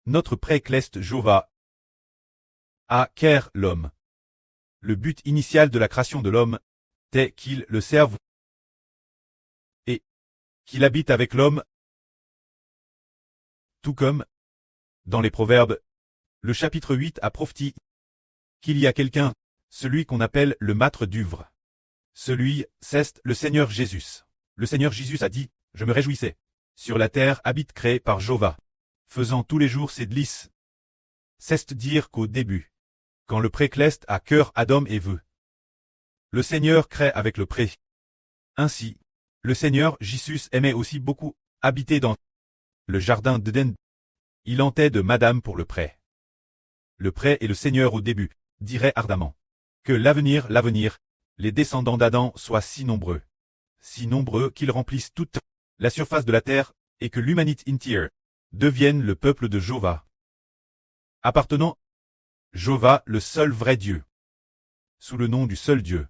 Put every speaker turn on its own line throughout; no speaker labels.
Notre pré-cleste Jova acquiert l'homme. Le but initial de la création de l'homme est qu'il le serve et qu'il habite avec l'homme, tout comme, dans les Proverbes, le chapitre 8 a prophétisé qu'il y a quelqu'un, celui qu'on appelle le maître d'œuvre. Celui, c'est le Seigneur Jésus. Le Seigneur Jésus a dit, je me réjouissais. Sur la terre habite créée par Jova, faisant tous les jours ses délices. C'est dire qu'au début, quand le pré-cleste a cœur Adam et veut, le Seigneur crée avec le pré. Ainsi, le Seigneur Jésus aimait aussi beaucoup habiter dans le jardin d'Éden. Il entait de Madame pour le pré. Le pré et le Seigneur au début, dirait ardemment, que l'avenir, les descendants d'Adam soient si nombreux qu'ils remplissent toute la surface de la terre, et que l'humanité entière devienne le peuple de Jova. Appartenant Jova, le seul vrai Dieu, sous le nom du seul Dieu,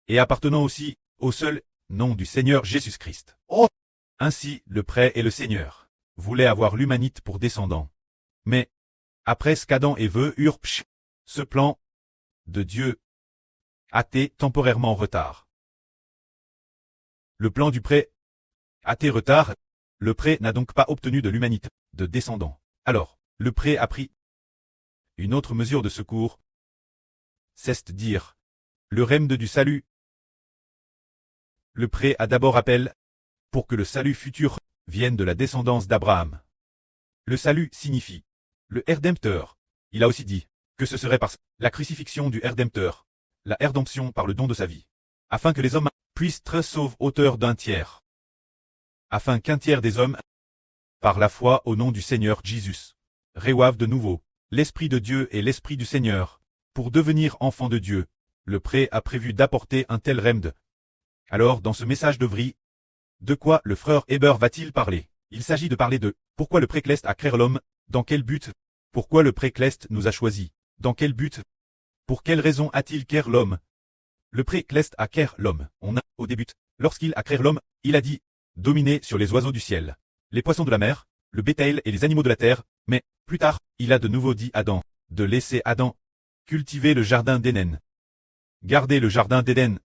et appartenant aussi au seul nom du Seigneur Jésus-Christ. Oh! Ainsi, le pré et le Seigneur voulaient avoir l'humanité pour descendants. Mais, après ce qu'Adam et Ève eurent ce plan de Dieu a été temporairement en retard. Le plan du pré a été retard, le pré n'a donc pas obtenu de l'humanité de descendants. Alors, le pré a pris une autre mesure de secours, c'est dire le remède du salut. Le pré a d'abord appel pour que le salut futur vienne de la descendance d'Abraham. Le salut signifie le Rédempteur. Il a aussi dit que ce serait par la crucifixion du Rédempteur, la rédemption par le don de sa vie, afin que les hommes puissent être sauvés hauteur d'un tiers, afin qu'un tiers des hommes, par la foi au nom du Seigneur Jésus, reçoivent de nouveau l'Esprit de Dieu et l'Esprit du Seigneur, pour devenir enfants de Dieu. Le pré a prévu d'apporter un tel remède. Alors, dans ce message d'Œuvry, de quoi le frère Heber va-t-il parler? Il s'agit de parler de pourquoi le pré-cleste a créé l'homme, dans quel but? Pourquoi le pré-cleste nous a choisis? Dans quel but? Pour quelle raison a-t-il créé l'homme? Le pré-cleste a créé l'homme. On a, au début, lorsqu'il a créé l'homme, il a dit dominer sur les oiseaux du ciel, les poissons de la mer, le bétail et les animaux de la terre, mais, plus tard, il a de nouveau dit Adam, de laisser Adam cultiver le jardin d'Éden, garder le jardin d'Éden,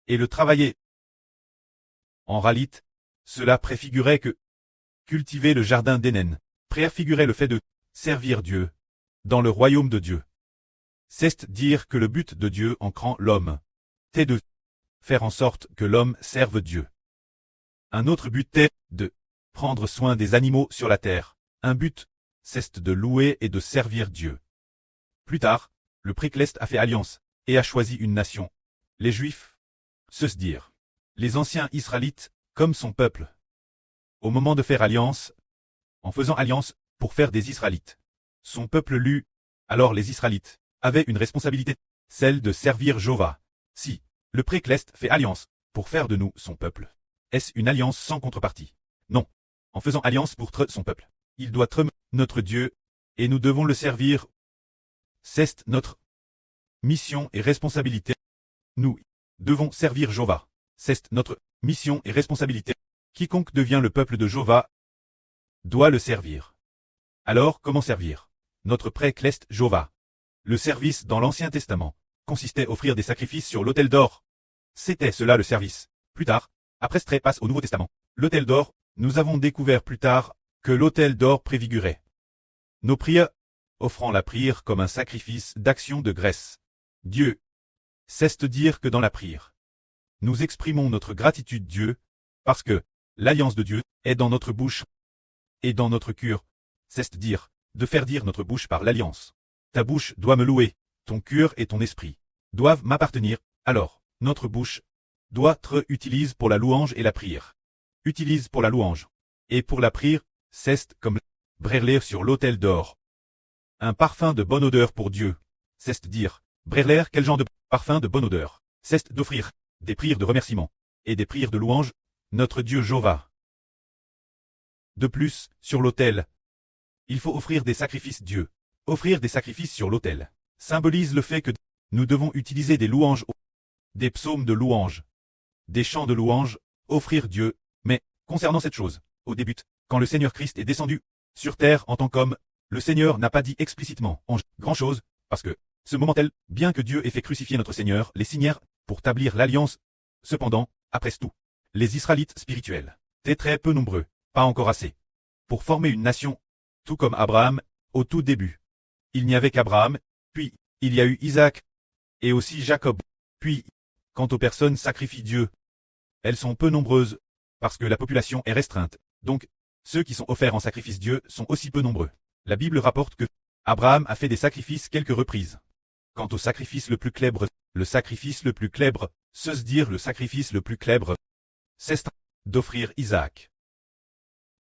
et le travailler. En réalité, cela préfigurait que cultiver le jardin d'Éden préfigurait le fait de servir Dieu dans le royaume de Dieu. C'est dire que le but de Dieu en créant l'homme est de faire en sorte que l'homme serve Dieu. Un autre but est de prendre soin des animaux sur la terre. Un but, c'est de louer et de servir Dieu. Plus tard, le pré-cleste a fait alliance et a choisi une nation, les Juifs, se dire les anciens Israélites, comme son peuple. Au moment de faire alliance, en faisant alliance pour faire des Israélites, son peuple lut, alors les Israélites avaient une responsabilité, celle de servir Jova. Si le pré-cleste fait alliance pour faire de nous son peuple, est-ce une alliance sans contrepartie? Non. En faisant alliance pour son peuple, il doit être notre Dieu, et nous devons le servir. C'est notre mission et responsabilité. Nous devons servir Jova. C'est notre mission et responsabilité. Quiconque devient le peuple de Jova doit le servir. Alors, comment servir? Notre pré-cleste Jova. Le service dans l'Ancien Testament consistait à offrir des sacrifices sur l'autel d'or. C'était cela le service. Plus tard, après ce trait passe au Nouveau Testament. L'autel d'or, nous avons découvert plus tard que l'autel d'or préfigurait nos prières, offrant la prière comme un sacrifice d'action de grâce. Dieu. C'est dire que dans la prière, nous exprimons notre gratitude Dieu, parce que l'alliance de Dieu est dans notre bouche et dans notre cœur. C'est dire, de faire dire notre bouche par l'alliance. Ta bouche doit me louer, ton cœur et ton esprit doivent m'appartenir, alors, notre bouche doit être utilise pour la louange et la prière. Utilise pour la louange. Et pour la prière, c'est comme brûler sur l'autel d'or. Un parfum de bonne odeur pour Dieu. C'est dire, brûler quel genre de parfum de bonne odeur? C'est d'offrir des prières de remerciement et des prières de louange, notre Dieu Jova. De plus, sur l'autel, il faut offrir des sacrifices Dieu. Offrir des sacrifices sur l'autel symbolise le fait que nous devons utiliser des louanges, des psaumes de louange, des chants de louange, offrir Dieu. Mais, concernant cette chose, au début, quand le Seigneur Christ est descendu sur terre en tant qu'homme, Le Seigneur n'a pas dit explicitement en grand-chose, parce que, ce moment tel, bien que Dieu ait fait crucifier notre Seigneur, les signèrent, pour établir l'alliance. Cependant, après tout, les Israélites spirituels étaient très peu nombreux, pas encore assez, pour former une nation, tout comme Abraham, au tout début. Il n'y avait qu'Abraham, puis, il y a eu Isaac, et aussi Jacob. Puis, quant aux personnes sacrifient Dieu, elles sont peu nombreuses, parce que la population est restreinte. Donc, ceux qui sont offerts en sacrifice Dieu sont aussi peu nombreux. La Bible rapporte que Abraham a fait des sacrifices quelques reprises. Quant au sacrifice le plus célèbre, se dire le sacrifice le plus célèbre, c'est d'offrir Isaac.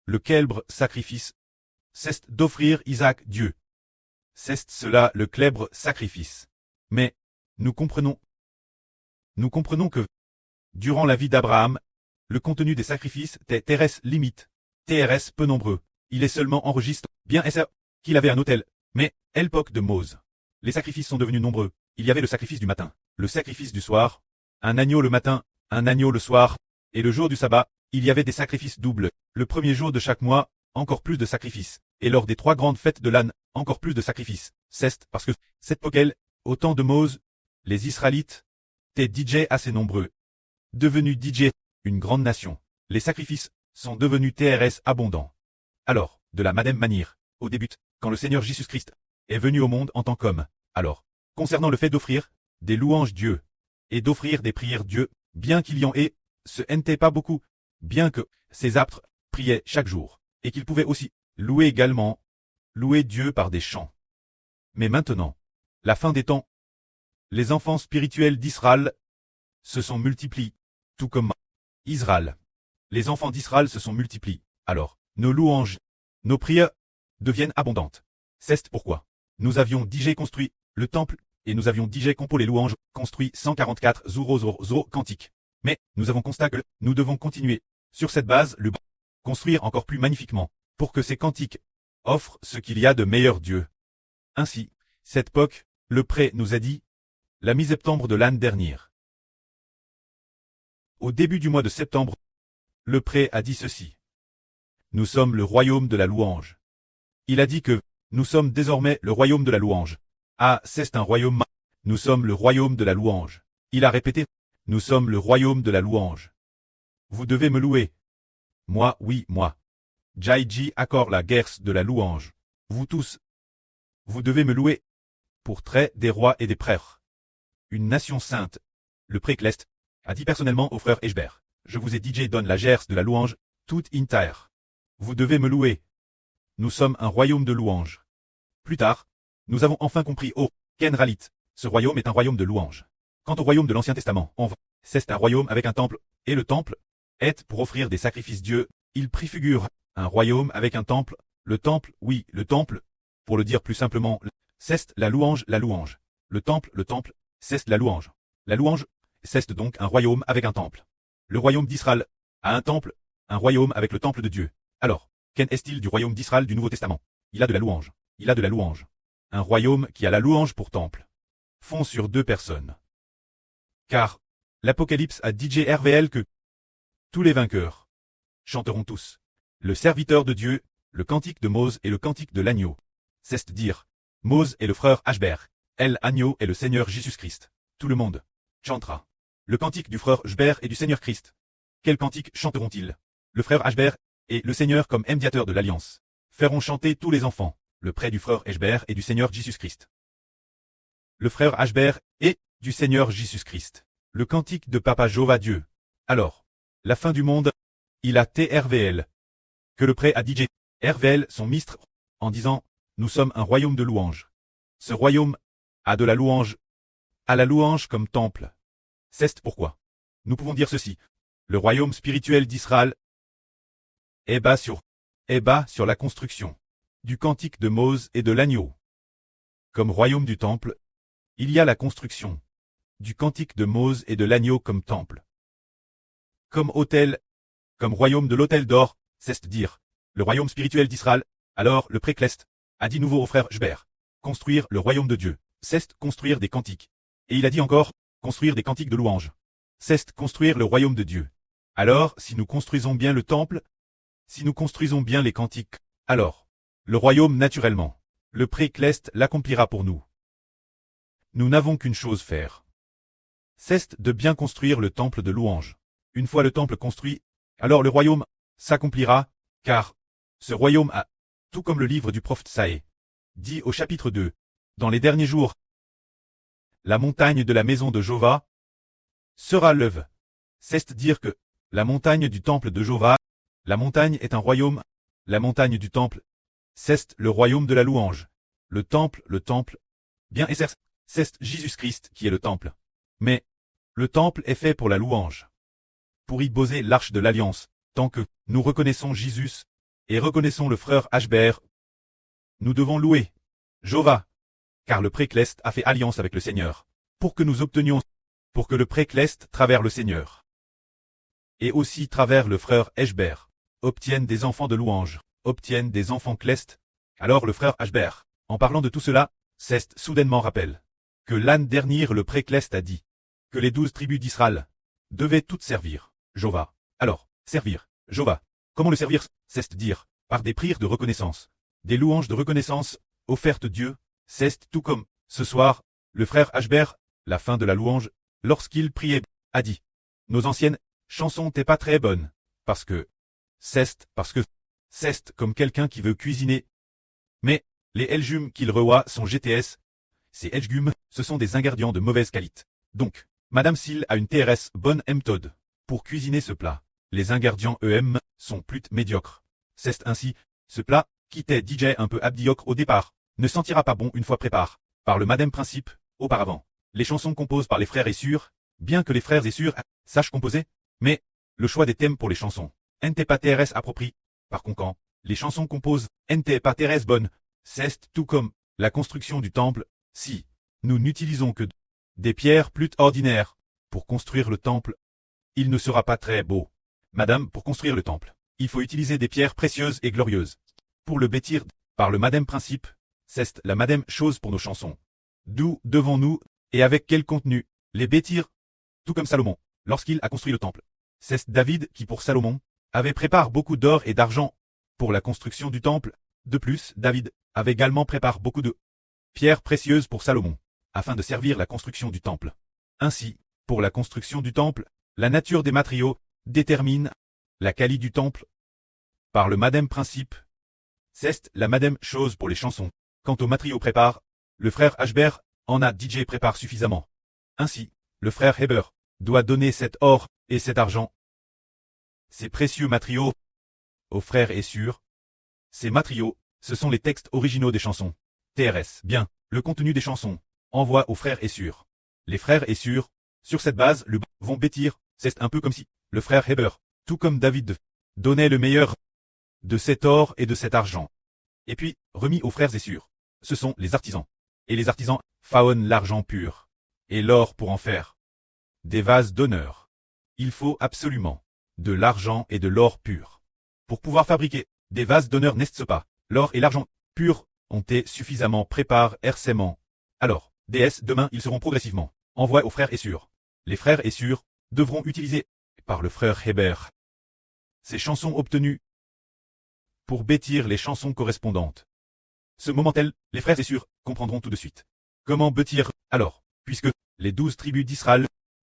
Le célèbre sacrifice, c'est d'offrir Isaac Dieu. C'est cela le célèbre sacrifice. Mais, nous comprenons que, durant la vie d'Abraham, le contenu des sacrifices TRS limite, TRS peu nombreux. Il est seulement enregistre, bien ça, qu'il avait un autel. Mais, à l'époque de Mose, les sacrifices sont devenus nombreux. Il y avait le sacrifice du matin, le sacrifice du soir, un agneau le matin, un agneau le soir, et le jour du sabbat, il y avait des sacrifices doubles. Le premier jour de chaque mois, encore plus de sacrifices. Et lors des 3 grandes fêtes de l'âne, encore plus de sacrifices. C'est parce que, cette époque, au temps de Mose, les Israélites étaient DJ assez nombreux. Devenus DJ, une grande nation. Les sacrifices sont devenus TRS abondants. Alors, de la même manière, au début, quand le Seigneur Jésus-Christ est venu au monde en tant qu'homme, alors, concernant le fait d'offrir des louanges Dieu et d'offrir des prières Dieu, bien qu'il y en ait, ce n'était pas beaucoup, bien que ces apôtres priaient chaque jour, et qu'ils pouvaient aussi louer également, louer Dieu par des chants. Mais maintenant, la fin des temps, les enfants spirituels d'Israël se sont multipliés, tout comme Israël. Les enfants d'Israël se sont multipliés, alors, nos louanges, nos prières deviennent abondantes. C'est pourquoi nous avions déjà construit le temple, et nous avions déjà composé les louanges, construit 144 000 cantiques. Mais, nous avons constaté que nous devons continuer, sur cette base, le construire encore plus magnifiquement, pour que ces cantiques offrent ce qu'il y a de meilleur Dieu. Ainsi, cette époque, le pré nous a dit, la mi-septembre de l'année dernière. Au début du mois de septembre, le pré a dit ceci. Nous sommes le royaume de la louange. Il a dit que, nous sommes désormais le royaume de la louange. Ah, c'est un royaume. Nous sommes le royaume de la louange. Il a répété, nous sommes le royaume de la louange. Vous devez me louer. Moi, oui, moi. Jaiji accorde la guerre de la louange. Vous tous. Vous devez me louer. Pour trait des rois et des prêtres. Une nation sainte. Le précleste a dit personnellement au frère Eshbert. Je vous ai DJ donne la guerre de la louange, toute inter. Vous devez me louer. Nous sommes un royaume de louange. Plus tard, nous avons enfin compris, oh, Kenralit, ce royaume est un royaume de louange. Quant au royaume de l'Ancien Testament, c'est un royaume avec un temple, et le temple est pour offrir des sacrifices Dieu, il préfigure un royaume avec un temple, le temple, oui, le temple, pour le dire plus simplement, c'est la louange, le temple, c'est la louange. La louange, c'est donc un royaume avec un temple. Le royaume d'Israël a un temple, un royaume avec le temple de Dieu. Alors, qu'en est-il du royaume d'Israël du Nouveau Testament? Il a de la louange. Il a de la louange. Un royaume qui a la louange pour temple. Fond sur 2 personnes. Car, l'Apocalypse a dit RVL que tous les vainqueurs chanteront tous le serviteur de Dieu, le cantique de Mose et le cantique de l'agneau. C'est-à-dire, Mose et le frère Ashbert, l'agneau et le Seigneur Jésus-Christ. Tout le monde chantera le cantique du frère Ashbert et du Seigneur Christ. Quel cantique chanteront-ils? Le frère Ashbert et le Seigneur comme médiateur de l'alliance feront chanter tous les enfants, le près du frère Ashbert et du Seigneur Jésus-Christ. Le frère Ashbert et du Seigneur Jésus-Christ. Le cantique de Papa Jéhovah Dieu. Alors, la fin du monde, il a TRVL. Que le pré a dit RVL son mistre, en disant, nous sommes un royaume de louange. Ce royaume a de la louange, a la louange comme temple. C'est pourquoi nous pouvons dire ceci. Le royaume spirituel d'Israël est bas sur la construction du cantique de Mose et de l'agneau. Comme royaume du temple, il y a la construction du cantique de Mose et de l'agneau comme temple. Comme autel, comme royaume de l'autel d'or, c'est-à-dire le royaume spirituel d'Israël. Alors le précleste a dit nouveau au frère Jbert, construire le royaume de Dieu, c'est construire des cantiques. Et il a dit encore, construire des cantiques de louange. C'est construire le royaume de Dieu. Alors, si nous construisons bien le temple, si nous construisons bien les cantiques, alors, le royaume naturellement le pré-cleste l'accomplira pour nous. Nous n'avons qu'une chose faire. C'est de bien construire le temple de louange. Une fois le temple construit, alors le royaume s'accomplira, car ce royaume a, tout comme le livre du prophète Saé, dit au chapitre 2, dans les derniers jours, la montagne de la maison de Jova sera lève. C'est dire que la montagne du temple de Jova, la montagne est un royaume, la montagne du temple, c'est le royaume de la louange. Le temple, bien et c'est Jésus-Christ qui est le temple. Mais le temple est fait pour la louange. Pour y poser l'arche de l'alliance, tant que nous reconnaissons Jésus et reconnaissons le frère Ashbert, nous devons louer Jova, car le pré-cleste a fait alliance avec le Seigneur, pour que nous obtenions, pour que le pré-cleste travers le Seigneur, et aussi travers le frère Ashbert, obtiennent des enfants de louange, obtiennent des enfants clestes. Alors le frère Ashbert, en parlant de tout cela, c'est soudainement rappelle que l'âne dernier le pré-cleste a dit que les 12 tribus d'Israël devaient toutes servir Jova. Alors, servir Jova. Comment le servir? C'est dire par des prières de reconnaissance, des louanges de reconnaissance offertes Dieu. C'est tout comme ce soir, le frère Ashbert, la fin de la louange, lorsqu'il priait, a dit nos anciennes chansons n'étaient pas très bonnes, parce que c'est comme quelqu'un qui veut cuisiner. Mais les légumes qu'il revoit sont GTS. Ces légumes, ce sont des ingrédients de mauvaise qualité. Donc, Madame Sil a une TRS bonne méthode pour cuisiner ce plat. Les ingrédients EM sont plutôt médiocres. C'est ainsi, ce plat, qui était DJ un peu abdiocre au départ, ne sentira pas bon une fois préparé, par le Madame Principe, auparavant. Les chansons composées par les frères et sœurs, bien que les frères et sœurs sachent composer, mais le choix des thèmes pour les chansons, n'était pas TRS approprié. Par conséquent, les chansons composées n'étaient pas TRS bonnes. C'est tout comme la construction du temple. Si nous n'utilisons que des pierres plus ordinaires pour construire le temple, il ne sera pas très beau. Madame, pour construire le temple, il faut utiliser des pierres précieuses et glorieuses. Pour le bâtir, par le Madame Principe, c'est la Madame chose pour nos chansons. D'où devons-nous, et avec quel contenu, les bâtir? Tout comme Salomon, lorsqu'il a construit le temple. C'est David qui, pour Salomon, avait préparé beaucoup d'or et d'argent pour la construction du temple. De plus, David avait également préparé beaucoup de pierres précieuses pour Salomon, afin de servir la construction du temple. Ainsi, pour la construction du temple, la nature des matériaux détermine la qualité du temple. Par le Madame Principe, c'est la Madame chose pour les chansons. Quant aux matériaux prépare, le frère Ashbert en a DJ prépare suffisamment. Ainsi, le frère Heber doit donner cet or et cet argent, ces précieux matériaux, aux frères et sœurs. Ces matériaux, ce sont les textes originaux des chansons. TRS, bien, le contenu des chansons, envoie aux frères et sœurs. Les frères et sœurs, sur cette base, vont bâtir. C'est un peu comme si le frère Heber, tout comme David, donnait le meilleur de cet or et de cet argent. Et puis, remis aux frères et sœurs. Ce sont les artisans. Et les artisans faonnent l'argent pur et l'or pour en faire des vases d'honneur. Il faut absolument de l'argent et de l'or pur pour pouvoir fabriquer des vases d'honneur, n'est-ce pas? L'or et l'argent pur ont été suffisamment préparés hercément. Alors, DS, demain ils seront progressivement envoyés aux frères et sœurs. Les frères et sœurs devront utiliser, par le frère Heber, ces chansons obtenues pour bâtir les chansons correspondantes. Ce moment-tel, les frères et sœurs comprendront tout de suite. Comment bâtir, alors, puisque les 12 tribus d'Israël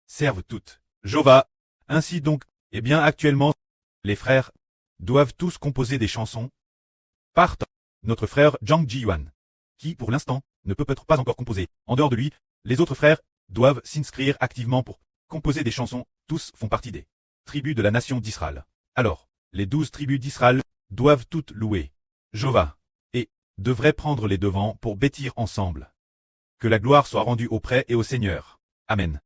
servent toutes Jova. Ainsi donc, eh bien actuellement, les frères doivent tous composer des chansons. Partant, notre frère Zhang Jiyuan, qui pour l'instant ne peut peut-être pas encore composer. En dehors de lui, les autres frères doivent s'inscrire activement pour composer des chansons. Tous font partie des tribus de la nation d'Israël. Alors, les 12 tribus d'Israël doivent toutes louer Jova et devraient prendre les devants pour bâtir ensemble. Que la gloire soit rendue au prêtre et au Seigneur. Amen.